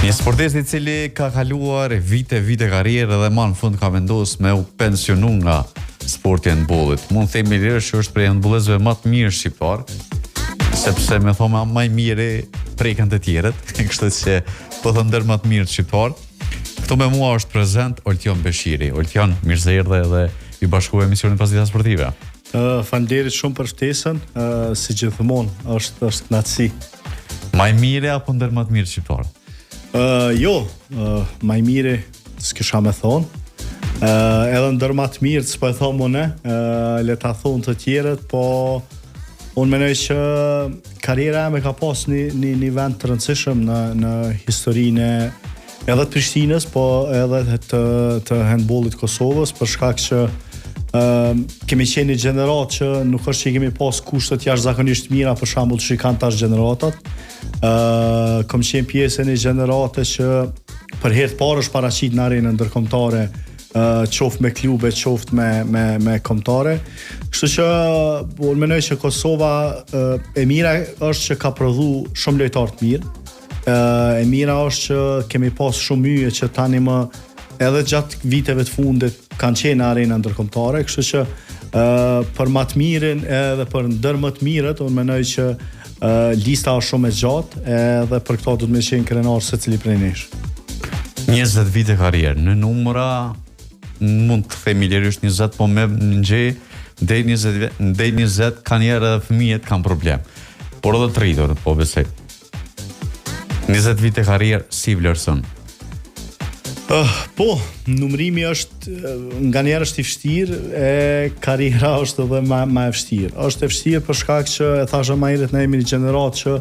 Një sportist I cili ka kaluar vite karrierë dhe ma në fund ka vendosur me u pensionu nga sporti I handbollit. Mund të themi lirë që është prej handbollistëve më të mirë shqiptar, sepse me thoma më I miri prekën të tjerët, kështu që po të ndër më të mirë shqiptar. Këtu me mua është prezent Oltjon Beshiri. Oltjon, mirë se erdhe dhe I bashkova emisionin Pasdita Sportive. Faleminderit shumë për ftesën, si gjithmonë, është kënaqësi. Më I miri apo ndër më të mirë shqiptar? Më I miri s'kisha me thonë. Edhe ndër më të mirë s'po e them unë, le ta thonë të tjerët, po unë mendoj që karriera ime ka pas një vend të rëndësishëm në historinë edhe të Prishtinës, po edhe të handbollit Kosovës, për shkak që kemi qenë një gjenerat që nuk është që kemi pas kushtet jashtëzakonisht mira, për shembull që kanë tash gjeneratat. Kam qenë pjesë e një gjenerate që për herë të parë është paraqit në arenën ndërkombëtare, qoftë me klube, qoftë me kombëtare. Kështu që unë mendoj që Kosova e mira është që ka prodhu shumë lojtar të mirë. E mira është që kemi pas shumë yje që tani më edhe gjatë viteve të fundit kanë qenë në arena ndërkombëtare, kështu që për më të mirën edhe për ndër më të mirët, unë mendoj që lista është shumë e gjatë, edhe për këto do të më qenë krenar secili prej nesh. 20 vite karrierë, në numra mund të themi lirisht 20, po me ngjej deri 20 kanë edhe fëmijët kanë problem. Por edhe të rritur, po besoj. 20 vite karrierë si vlerëson? Po, numrimi është nga njerë është I vështirë, karriera është edhe ma e vështirë. Është e vështirë për shkak që e thashë ma herët ne jemi një gjenerat që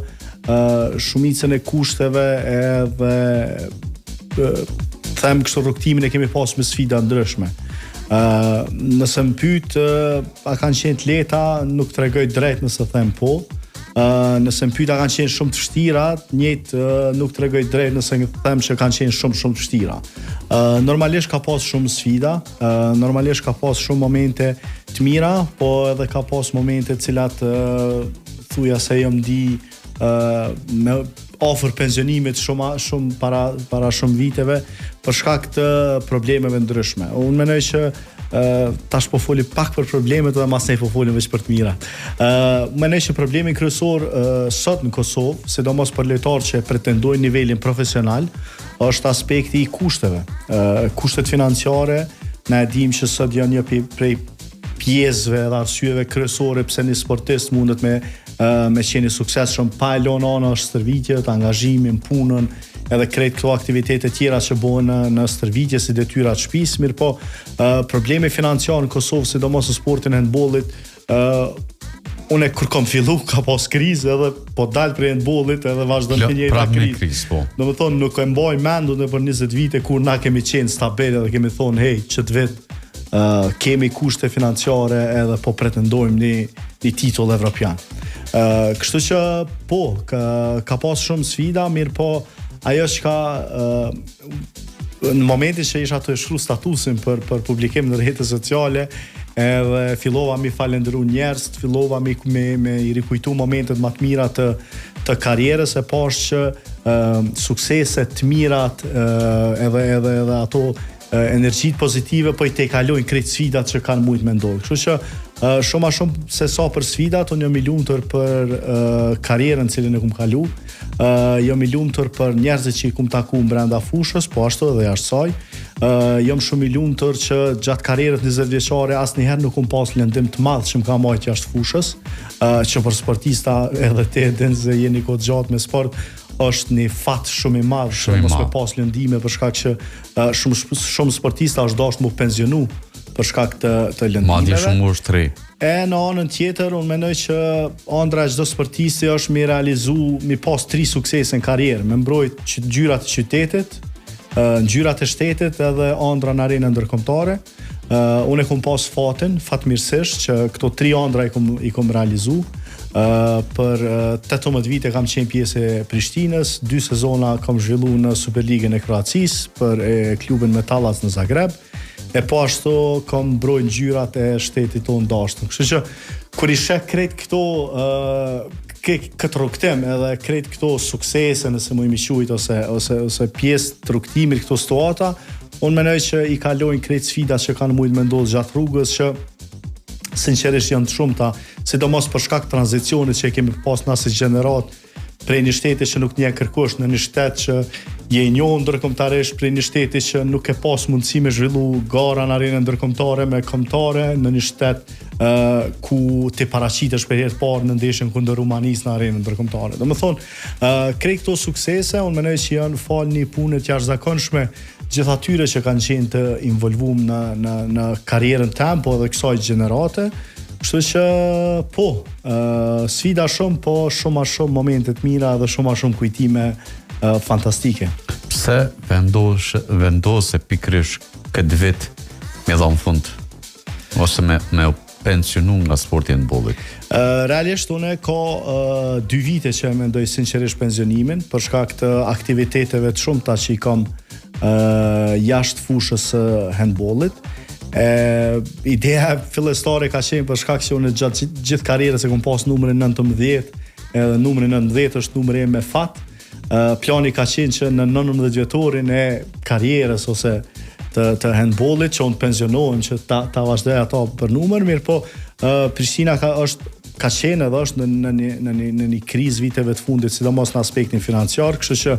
shumicën e kushteve edhe them kështu rrugtimin e kemi pas me sfida ndryshme. Nëse më pyet a kanë qenë të lehta, nuk tregoj drejt nëse them po. Nëse më pyet a kanë qenë shumë të vështira, njëjtë nuk tregoj drejt nëse them që kanë qenë shumë të vështira. Normalisht ka pas shumë sfida, normalisht ka pas shumë momente të mira, po edhe ka pas momente të cilat thuja se jam di me ofër pensionimit shumë para shumë viteve për shkak të problemeve ndryshme. Unë mendoj që tash po foli pak për problemet dhe mas ne po folim veç për të mira. Mendoj që problemi kryesor sot në Kosovë, sidomos për lojtarë që pretendojnë nivelin profesional, është aspekti I kushteve. Kushtet financiare, ne e dim që sot janë një prej pjesëve dhe arsyeve kryesore pse një sportist mundet me qenë I suksesshëm pa e lënë ana stërvitjet, angazhimin, punën, edhe krejt këto aktivitete tjera që bëhen në stërvitje si detyra të shtëpisë, mirë po problemi financiar në Kosovë, sidomos në sportin e handbollit, unë kur kam fillu ka pas krizë edhe po dal prej handbollit edhe vazhdon të njëjta krizë. Po. Domethënë nuk e mbaj mendun për 20 vite kur na kemi qenë stabil dhe kemi thonë hey, ç't vet kemi kushte financiare edhe po pretendojmë një titull evropian. Kështu që po, ka pas shumë sfida, mirë po ajo që ka në momentin që isha të shkruaj statusin për publikim në rrjetet sociale, edhe fillova mi falendëru njerëz, fillova me I rikujtu momentet më të mira të karrierës, e pash që sukseset të mirat edhe ato energjit pozitive po I tejkalojnë krejt sfidat që kanë mujt me ndodhë. Kështu që shumë a shumë se sa për sfidat, unë jam I lumtur për karrierën cilën e kum kalu, jam I lumtur për njerëzit që I kum taku brenda fushës, po ashtu edhe jashtë saj. Jam shumë I lumtur që gjatë karrierës 20 vjeçare asnjëherë nuk kum pas lëndim të madh që më ka marrë jashtë fushës, që për sportista edhe te denze jeni kohë gjatë me sport, është një fat shumë I madh që mos me pas lëndime për shkak që shumë sportista është dashur mu pensionu për shkak të lëndimeve. Madje shumë ushtri. Në anën tjetër, unë mendoj që ëndra e çdo sportisti është mi pas 3 suksese në karrierë, me mbrojt ngjyrat e qytetit, ngjyrat e shtetit edhe ëndra në arenën ndërkombëtare. Unë e kum pas fatin, fatmirësisht që këto 3 ëndra I kum realizu. Për 18 vite kam qenë pjesë e Prishtinës, 2 sezona kam zhvillu në Superligën e Kroacisë për klubin Metallac në Zagreb, e po ashtu kam mbrojt ngjyrat e shtetit tonë dashur. Kështu që kur I sheh krejt këto këtë rrugtim edhe krejt këto suksese nëse më imi quajt ose pjesë të rrugtimit këto situata, unë mendoj që i kalojnë krejt sfidat që kanë mujtë me ndodhë gjatë rrugës që sinqerisht janë të shumta, sidomos për shkak të tranzicionit që kemi pas në asë gjenerat prej një shteti që nuk nje kërkush në një shtet që je i njohur ndërkombëtarisht, prej një shteti që nuk e pas mundësi me zhvillu gara në arenën ndërkombëtare me kombëtare në një shtet ku ti paraqitesh për herë të parë në ndeshjen kundër Rumanisë në arenën ndërkombëtare. Domethënë, krejt këto suksese, unë mendoj që janë fal një punë të jashtëzakonshme gjithë atyre që kanë qenë të involvuar në karrierën time po edhe kësaj gjenerate. Kështu që po, sfida shumë, po shumë a shumë momente të mira dhe shumë a shumë kujtime fantastike. Pse vendose pikërisht këtë vit me dhënë fund ose me pensionu nga sporti i handbollit? Realisht unë ka 2 vite që mendoj sinqerisht pensionimin për shkak të aktiviteteve të shumta që i kam jashtë fushës së handbollit. Ideja fillestare ka qenë për shkak që unë gjatë gjithë karrierës e kam pas numrin 19, edhe numri 19 është numri me fat. Plani ka qenë që në 19 vjetorin e karrierës ose të handbollit që unë pensionohem që ta vazhdoj ato për numër, mirë po Prishtina ka qenë edhe është në një krizë viteve të fundit, sidomos në aspektin financiar, kështu që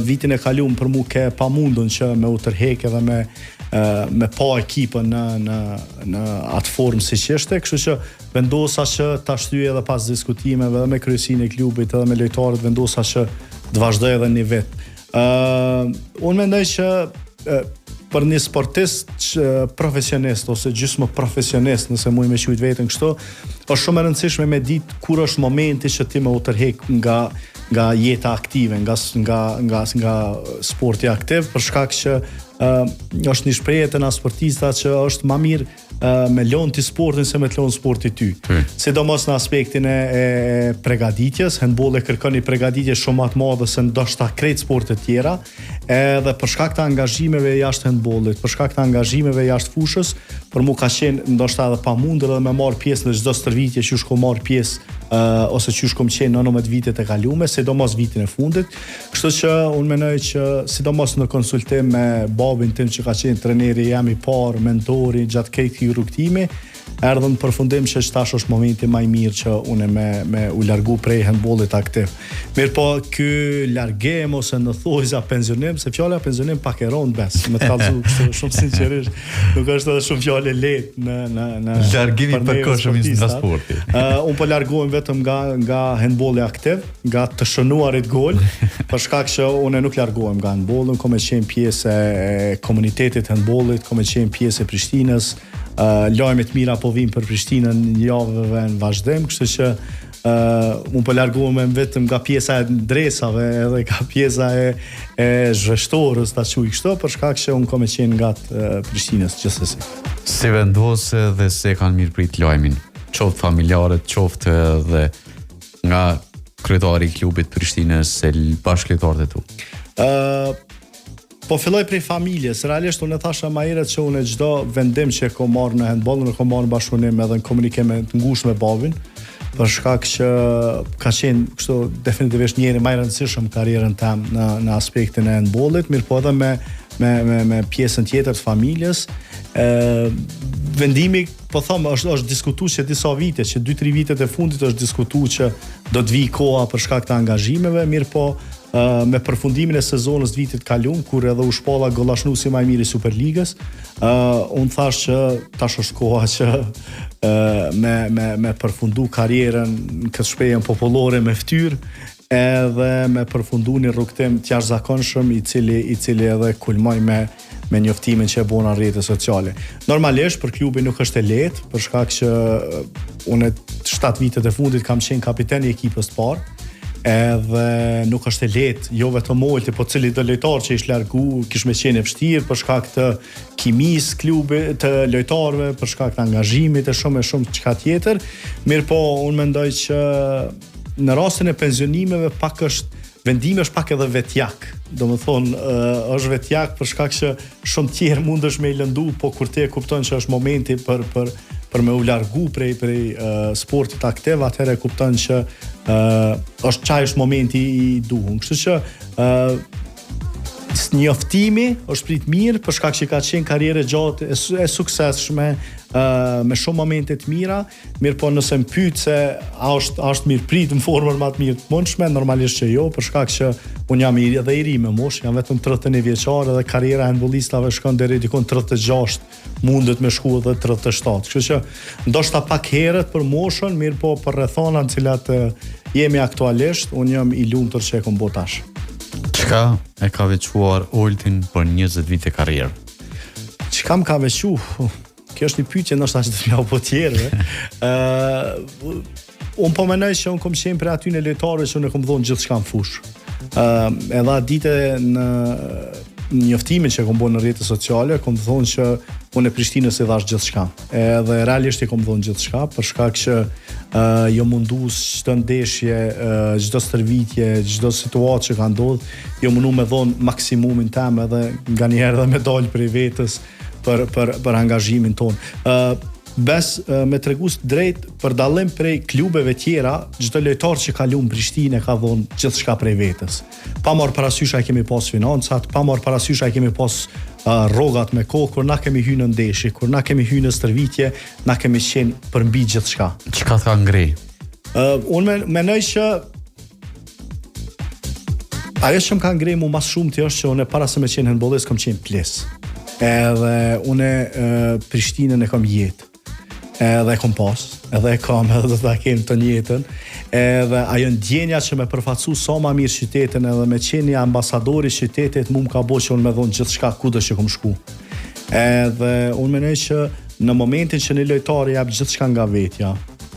vitin e kaluar për mua ke pamundun që me u tërheq edhe me pa ekipën në atë formë siç ishte, kështu që vendosa që ta shtyj edhe pas diskutimeve edhe me kryesinë e klubit edhe me lojtarët, vendosa që të vazhdoj edhe një vit. Unë mendoj që për një sportist profesionist ose gjysmë profesionist, nëse muj me quajt veten kështu, është shumë e rëndësishme me ditë kur është momenti që ti më u tërheq nga jeta aktive, nga sporti aktiv, për shkak që është një shprehje te na sportista që është më mirë me lënë ti sportin se me të lënë sporti ty. Sidomos në aspektin e përgatitjes, handbolli kërkon një përgatitje shumë më të madhe se ndoshta krejt sportet tjera, edhe për shkak të angazhimeve jashtë handbollit, për shkak të angazhimeve jashtë fushës, për mua ka qenë ndoshta edhe pamundur edhe me marr pjesë në çdo stërvitje që shko marr pjesë ose që shkom qenë në 19 vitet e kalume, sidomos vitin e fundit. Kështu që unë mendoj që sidomos në konsultim me babin tim që ka qenë treneri jam i parë, mentori gjatë këtij rrugtimi, erdhën përfundim që tash është momenti më i mirë që unë me u largu prej handbollit aktiv. Mirë po, ky largim ose në thojza pensionim, se fjala pensionim pak e rond bes, me të kallëzu kështu shumë sinqerisht, nuk është edhe shumë fjalë lehtë në largimi përkohshëm i transporti. Unë po largohem vetëm nga handbolli aktiv, nga të shënuarit gol, për shkak që unë nuk largohem nga handbolli, kam qenë pjesë e komunitetit handbollit, kam qenë pjesë e Prishtinës. Lajmet mira po vijnë për Prishtinën javëve në vazhdim, kështu që unë po largohem vetëm nga pjesa e dresave edhe nga pjesa e zhveshtorës, ta quaj kështu, për shkak që unë kam qenë nga Prishtinës gjithsesi. Si vendose dhe se kanë mirëprit lajmin, qoftë familjarët, qoftë edhe nga kryetari i klubit Prishtinës se bashkëlojtarët e tu? Po filloj prej familjes, realisht unë e thasha më herët që unë çdo vendim që e kam marrë në handboll, unë kam marrë në bashkëpunim edhe në komunikim të ngushtë me babin, për shkak që ka qenë kështu definitivisht njëri më i rëndësishëm karrierën tam në aspektin e handbollit, mirë po edhe me pjesën tjetër të familjes. Vendimi, po them, është diskutuar që disa vite, që 2-3 vitet e fundit është diskutuar që do të vijë koha për shkak të angazhimeve, mirë po me përfundimin e sezonës të vitit kaluar, kur edhe u shpalla gollashnuesi më i mirë i Superligës, unë thash që tash është koha që me përfundu karrierën në këtë shprehje popullore me fytyrë, edhe me përfundu një rrugtim të jashtëzakonshëm i cili edhe kulmoj me njoftimin që e bon në rrjetet sociale. Normalisht për klubin nuk është e lehtë, për shkak që unë 7 vitet e fundit kam qenë kapiten i ekipës të parë, edhe nuk është e lehtë, jo vetëm molti, po cili do lojtar që ish largu, kish me qenë e vështirë për shkak të kimisë klubit, të lojtarëve, për shkak të angazhimit e shumë çka tjetër. Mirë po, unë mendoj që në rastin e pensionimeve vendimi është pak edhe vetjak. Domethënë, është vetjak për shkak që shumë tjerë mundesh me i lëndu, po kur ti e kupton që është momenti për për me u largu prej sportit aktiv, atëherë kupton që është momenti i duhur. Kështu që njoftimi është prit mirë për shkak që ka qenë karrierë gjatë e suksesshme, me shumë momente të mira, mirë po nëse më pyet se a është mirë prit në formën më të mirë të mundshme, normalisht që jo, për shkak që unë jam edhe i ri me moshë, jam vetëm 31 vjeçar dhe karriera e handbollistave shkon deri dikon 36, mundet me shku edhe 37. Kështu që ndoshta pak herët për moshën, mirë po për rrethana në cilat jemi aktualisht, unë jam i lumtur që e kam bërë tash. Çka e ka veçuar Oltin për 20 vite karrierë? Çka më ka veçu? Kjo është një pyetje ndoshta që do të më apo tjerëve. Unë po mendoj që unë kom qenë për aty në lojtarëve që unë kom dhënë gjithçka në fushë. Edhe dite në njoftimin që kom bërë në rrjetet sociale, kom thonë që unë e Prishtinës i dhash gjithçka. Edhe realisht i kom dhënë gjithçka, për shkak që jo mundus çdo ndeshje, çdo stërvitje, çdo situatë që ka ndodhur, jo mundu me dhon maksimumin tim edhe nganjëherë edhe me dal prej vetës për angazhimin ton. Me tregus drejt, për dallim prej klubeve tjera, çdo lojtar që ka luajtur në Prishtinë ka dhënë gjithçka prej vetës. Pa marr parasysh a kemi pas financat, pa marr parasysh a kemi pas rrogat me kohë, kur na kemi hyrë në ndeshje, kur na kemi hyrë në stërvitje, na kemi qenë përmbi gjithçka. Çka ka ngrej? Unë mendoj që ajo që më ka ngrej mu mas shumë të është që unë para se me qenë handbollist kam qenë ples. Edhe unë Prishtinën e kam jetë. Edhe e kom pas, edhe e kam, edhe do ta kem të njëjtën. Edhe ajo ndjenja që me përfaqësu sa më mirë qytetin edhe me qenë ambasadori i qytetit, më ka bëu që unë me dhon gjithçka kudo që kom shku. Edhe unë mendoj që në momentin që një lojtar jap gjithçka nga vetja,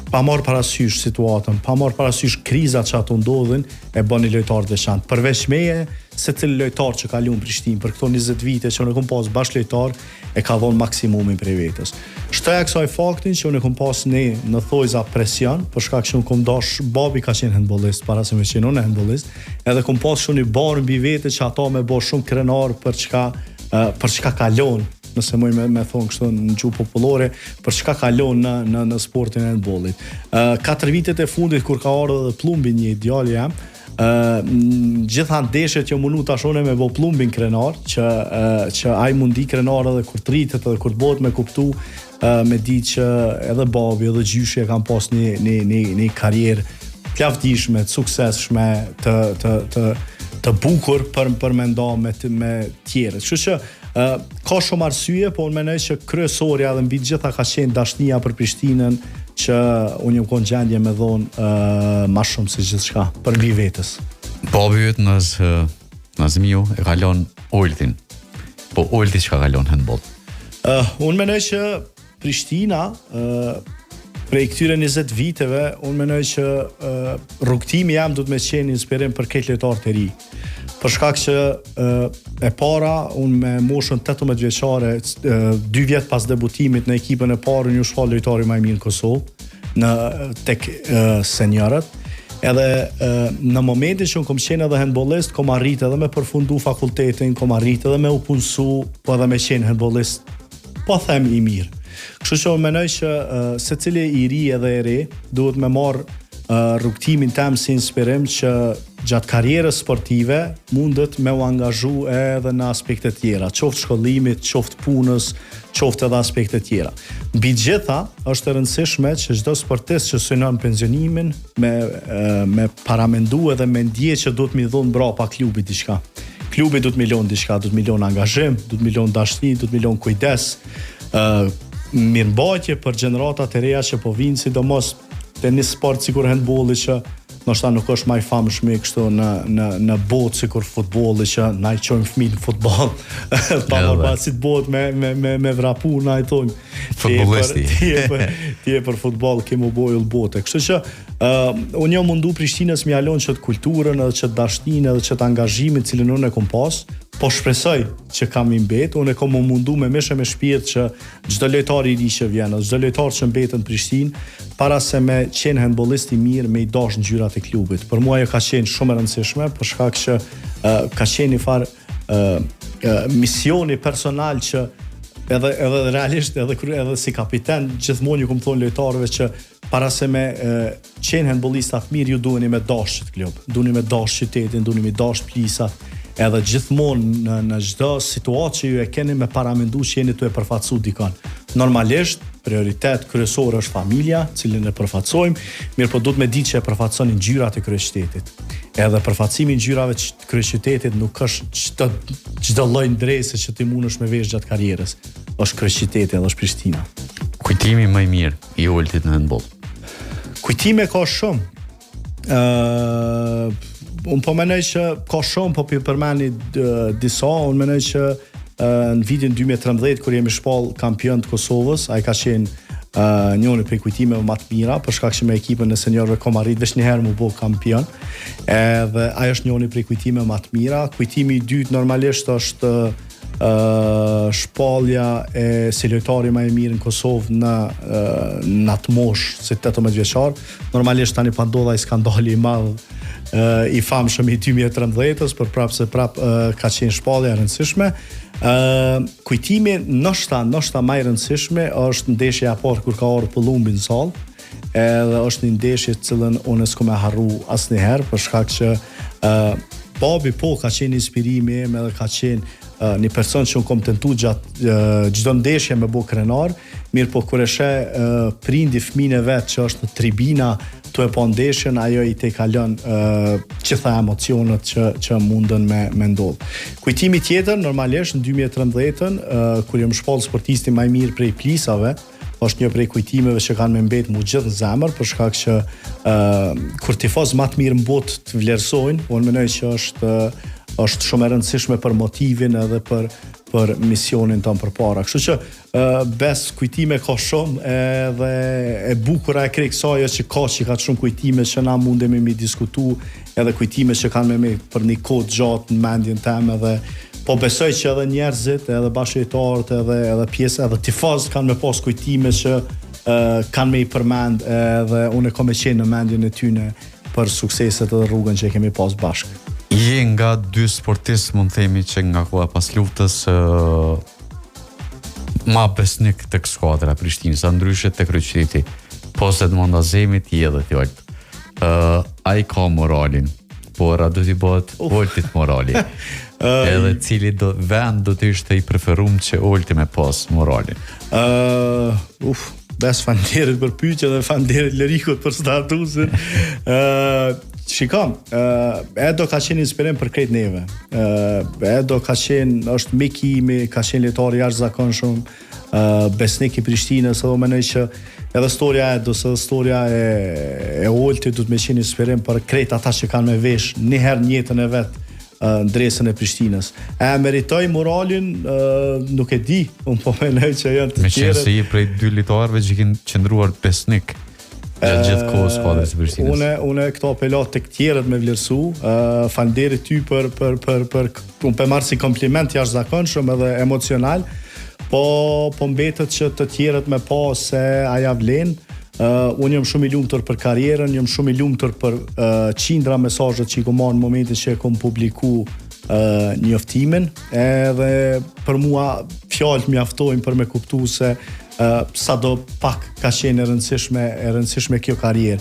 pa marr parasysh situatën, pa marr parasysh krizat që ato ndodhin, e bën një lojtar të veçantë. Përveç meje, secili lojtar që ka luajtur në Prishtinë për këto 20 vite që unë kam pas bash lojtar, e ka dhënë maksimumin prej vetës. Shtoja kësaj faktin që unë kam pas në thojza presion, për shkak që unë kam dash, babi ka qenë handbollist para se me qenë unë handbollist, edhe kam pas shumë i barë mbi vete që ata me bë shumë krenar për çka kalon, nëse më me thonë kështu në gjuhë popullore, për çka kalon në sportin e handbollit. 4 vitet e fundit kur ka ardhur edhe Plumbi, një ideal jam, gjitha ndeshjet që mundu tash unë me bë Plumbin krenar, që ai mundi krenar edhe kur të rritet edhe kur të bëhet me kuptu, me ditë që edhe babi edhe gjyshi e kanë pas një karrierë të lavdishme, të suksesshme, të bukur për me nda me tjerët. Kështu që ka shumë arsye, po unë mendoj që kryesorja dhe mbi gjitha ka qenë dashnia për Prishtinën, që unë jam konë gjendje me dhonë ma shumë se gjithçka për mbi vetës. Babi yt Nazmiu e kalon Oltin. Po Olti çka kalon handboll? Unë mendoj që Prishtina prej këtyre 20 viteve, unë mendoj që rrugtimi jam do të më qenë inspirim për këtë lojtar të ri. Për shkak që e para, unë me moshën 18 vjeçare, 2 vjet pas debutimit në ekipën e parë, unë u shfal lojtari më i mirë në Kosovë, tek seniorët. Edhe në momentin që unë kom qenë edhe handbollist, kom arrit edhe me përfundu fakultetin, kom arrit edhe me u punësu, po edhe me qenë handbollist, po them i mirë. Kështu që unë mendoj që secili i ri edhe e re duhet me marr rrugtimin tim si inspirim që gjatë karrierës sportive mundet me u angazhu edhe në aspekte tjera, qoftë shkollimit, qoftë punës, qoftë edhe aspekte tjera. Mbi gjitha, është e rëndësishme që çdo sportist që synon pensionimin me paramendu edhe me ndje që do të mi dhon brapa klubit diçka. Klubi do të mi lon diçka, do të mi lon angazhim, do të mi lon dashni, do të mi lon kujdes, mirëmbajtje për gjeneratat e reja që po vinë, sidomos te një sport sikur handbolli që ndoshta nuk është më i famshëm kështu në botë sikur futbolli që na i çojmë fëmijë në futboll. Pa marrë si të bëhet me vrapu na i thonë futbollisti. Ti e për futboll kemu bojë bote. Kështu që unë jam mundu Prishtinës më jalon çet kulturën edhe çet dashninë edhe çet angazhimin të cilën unë e kam pas, po shpresoj që kam i mbet, unë e kam mundu me meshë me shpirt që çdo lojtar i ri që vjen, çdo lojtar që mbetet në Prishtinë, para se me qenë handbollist i mirë, me i dash ngjyrat e klubit. Për mua ajo ka qenë shumë e rëndësishme, për shkak që ka qenë një farë misioni personal që edhe realisht edhe si kapiten gjithmonë ju kam thonë lojtarëve që para se me qenë handbollistë të mirë ju duheni me dash këtë klub, duheni me dash qytetin, duheni me dash plisat, edhe gjithmonë në çdo situatë që ju e keni me paramendu që jeni të e përfaqësu dikon. Normalisht prioritet kryesor është familja, cilën e përfaqësojmë, mirë po duhet me ditë që e përfaqësoni ngjyrat e kryeqytetit. Edhe përfaqësimi i ngjyrave të kryeqytetit nuk është çdo lloj ndrese që ti mundesh me vesh gjatë karrierës. Është kryeqyteti edhe është Prishtina. Kujtimi më i mirë i Oltit në handboll. Kujtime ka shumë. Unë po menoj që ka shumë, po përmeni disa, unë menoj që në vitin 2013 kur jemi shpall kampion të Kosovës, ai ka qenë njëri prej kujtimeve më të mira, për shkak që me ekipën e seniorëve kom arrit veç një herë mu bë kampion. Edhe ai është njëri prej kujtimeve më të mira. Kujtimi i dytë normalisht është shpallja e si lojtari më i mirë në Kosovë në atë moshë si 18 vjeçar. Normalisht tani pa ndodha ai skandali i madh i famshëm i 2013-s, për prap ka qenë shpallja e rëndësishme. Kujtimi ndoshta më i rëndësishme është ndeshja e parë kur ka ardhur Pullumbi në sallë, edhe është një ndeshje të cilën unë s'kam e harru asnjëherë, për shkak që babi ka qenë inspirimi im, edhe ka qenë një person që unë kom tentu gjatë çdo ndeshje me bë krenar, mirë po kur e sheh prindi fëmijën e vet që është në tribina tu e po ndeshjen, ajo i te kalon gjitha emocionet që mundën me ndodh. Kujtimi tjetër normalisht në 2013-ën kur jam shpall sportisti më i mirë prej plisave, është një prej kujtimeve që kanë me mbet mu gjithë në zemër, për shkak që kur tifoz më të mirë në botë të vlerësojnë, unë mendoj që është shumë e rëndësishme për motivin edhe për misionin tonë përpara. Kështu që bes kujtime ka shumë, edhe e bukura e krej kësaj është që ka shumë kujtime që na mundemi mi diskutu, edhe kujtime që kanë me për një kohë gjatë në mendjen teme, edhe po besoj që edhe njerëzit, edhe bashkëjetarët, edhe pjesë, edhe tifozët kanë me pas kujtime që kanë me i përmend, edhe unë kam e qenë në mendjen e tyne për sukseset edhe rrugën që kemi pas bashkë. Je nga dy sportistë, mund themi që nga koha pas luftës ma besnik tek skuadra e Prishtinës, sa ndryshe tek kryeqyteti. Poset Edmond Azemit i edhe fjalët. Ai ka moralin, por a do t'i bëhet Oltit morali. Edhe cili vend do të ishte i preferuar që Olti me pas moralin. Bes fanderit për pyetje dhe fanderit Lerikut për statusin. Shikam, Edo ka qenë inspirim për krejt neve. Edo ka qenë, është mikimi, ka qenë lojtar i jashtëzakonshëm, besnik i Prishtinës, edhe mendoj që edhe storia e Edos, edhe storia e Oltit do të më qenë inspirim për krejt ata që kanë me vesh një herë në jetën e vet ndresën e Prishtinës. E meritoj moralin, nuk e di, unë po mendoj që janë të tjerë. Me qenë se i prej dy lojtarëve që kanë qëndruar besnik gjithë kohës skuadrës së Prishtinës. Unë këto apelat tek tjerët me vlerësu, falënderit ty për unë pe marr si kompliment jashtëzakonshëm edhe emocional, po mbetet që të tjerët me pa se aja vlen. Unë jam shumë i lumtur për karrierën, jam shumë i lumtur për qindra mesazhet që i kom marrë në momentin që e kom publiku njoftimin, edhe për mua fjalët mjaftojnë për me kuptu se sa do pak ka qenë e rëndësishme kjo karrierë.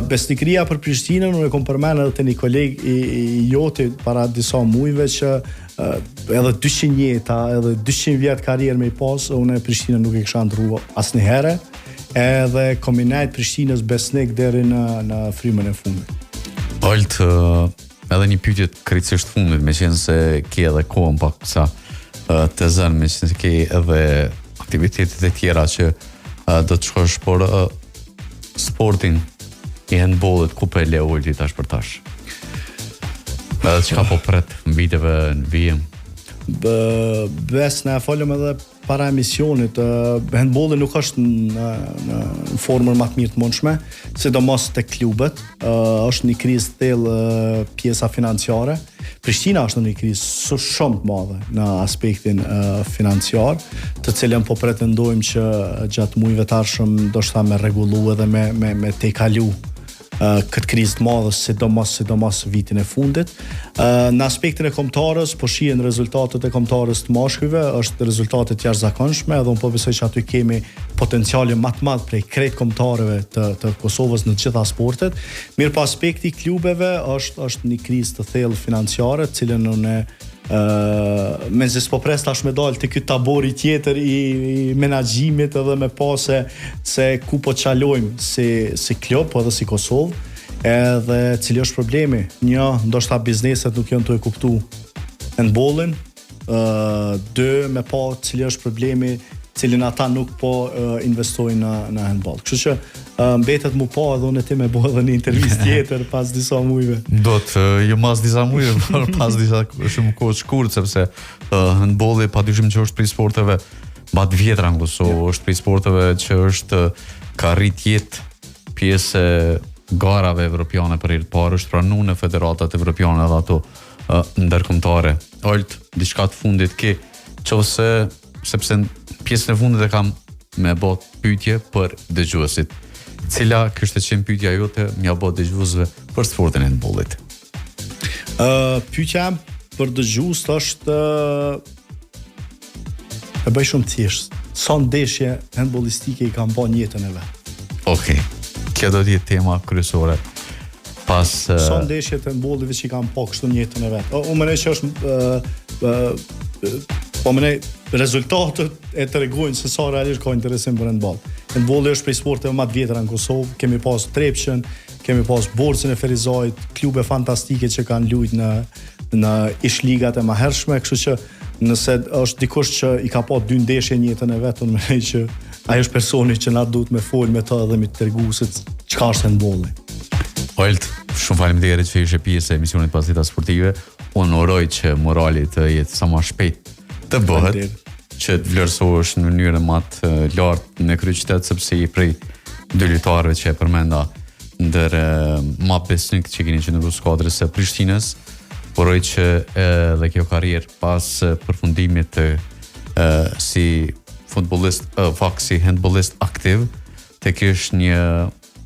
Besnikëria për Prishtinën, unë e kom përmenë edhe të një koleg i jotit para disa mujve që edhe 200 jeta, edhe 200 vjetë karrierë me i pas, unë e Prishtinën nuk e kësha ndrua asnjëherë, edhe kombinajt Prishtinës besnik deri në frymën e fundit. Olt, edhe një pyetje krejtësisht fundit, me qenë se ke edhe kohën pak sa të zënë, me qenë se ke edhe aktivitetet e tjera që do të shkosh, por sportin i handbollit ku po e le Olti tash për tash? Edhe çka po pret në viteve në vijem? Bes ne folëm edhe para emisionit, handbolli nuk është në formën më të mirë të mundshme, sidomos tek klubet, është një krizë thellë pjesa financiare. Prishtina është në një krizë shumë të madhe në aspektin financiar, të cilën po pretendojmë që gjatë mujve të ardhshëm ndoshta me rregullu edhe me te kalu këtë krizë të madhe, sidomos vitin e fundit. Në aspektin e kombëtarës, po shihen rezultatet e kombëtarës të mashkujve, është rezultate të jashtëzakonshme, edhe unë po besoj që aty kemi potenciale më të madh prej krejt kombëtarëve të Kosovës në të gjitha sportet. Mirë, po aspekti i klubeve është një krizë të thellë financiare, të cilën unë me se s'po pres tash me dalë të këtë tabori tjetër i menaxhimit edhe me pa se ku po qalojmë si klub edhe si Kosovë, edhe cili është problemi. Një, ndoshta bizneset nuk janë të e kuptu handballin, dë, me pa cili është problemi, cilin ata nuk po investojnë në handball. Kështu që mbetet mu pa edhe unë e ti me bo edhe një intervjist tjetër pas disa mujve. Do të jo mas disa mujve, por pas disa shumë kohë shkurt, sepse handballi padyshim që është prej sporteve më të vjetra në Kosovë, është prej sporteve që është ka rrit jetë pjesë e garave evropiane për herë të parë, është pranuar në federatat evropiane edhe ato ndërkombëtare. Olt diçka të fundit ke qofse sepse pjesën e fundit e kam me bot pyetje për dëgjuesit. Cila kishte qenë pyetja jote mja bot dëgjuesve për sportin e handballit? Pyetja për dëgjues është e bëj shumë thjesht. Sa ndeshje handballistike i kam bën jetën e vet. Okej. Kjo do të jetë tema kryesore. Pas sa ndeshje të handballit që i kam pa kështu në jetën e vet. Unë mendoj që është po mënej rezultatet e tregojnë se sa realisht ka interesim për handball. Handballi është prej sporteve më të vjetra në Kosovë, kemi pas Trepçën, kemi pas Borcën e Ferizajit, klube fantastike që kanë luajtur në ishligat e mëhershme, kështu që nëse është dikush që i ka pa 2 ndeshje në jetën e vet, unë mendoj që ai është personi që na duhet me fol me ta dhe me tregu se çka është handballi. Olt, shumë faleminderit që ishe pjesë e emisionit Pasdita Sportive. Unë uroj që morali të jetë sa më shpejt të bëhet, që të vlerësohesh në mënyrë më të lartë në kryeqytet, sepse i prej 2 lojtarëve që e përmenda ndër ma besnik që keni qenë në skuadrës së Prishtinës. Uroj që edhe kjo karrierë pas përfundimit si futbollist, si handballist aktiv, të kesh një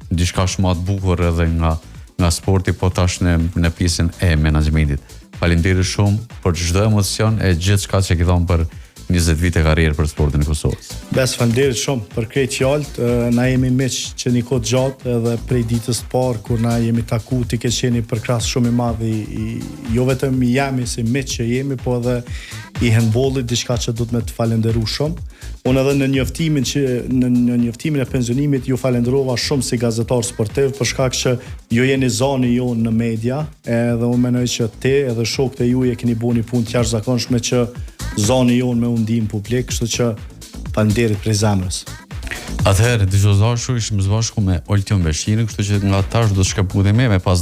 diçka shumë të bukur edhe nga sporti, po tash në pjesën e menaxhmentit. Faleminderit shumë për çdo emocion e gjithçka që ke dhënë për 20 vite karrierë për sportin e Kosovës. Bes, faleminderit shumë për këtë fjalët. Na jemi miq që një kohë gjatë edhe prej ditës së parë kur na jemi taku, ti ke qenë për krahas shumë i madh jo vetëm i jemi si miq që jemi, po edhe i handballit, diçka që duhet me të falenderu shumë. Unë edhe në njoftimin e pensionimit ju falenderova shumë si gazetar sportiv për shkak që ju jeni zani jonë në media, edhe unë mendoj që ti edhe shokët e juaj e keni bënë një punë të jashtëzakonshme që zani jonë me u ndihmë publik, kështu që faleminderit prej zemrës. Atëherë, dëgjuesoshu ishim së bashku me Oltion Beshirin, kështu që nga tash do të shkëputemi me pas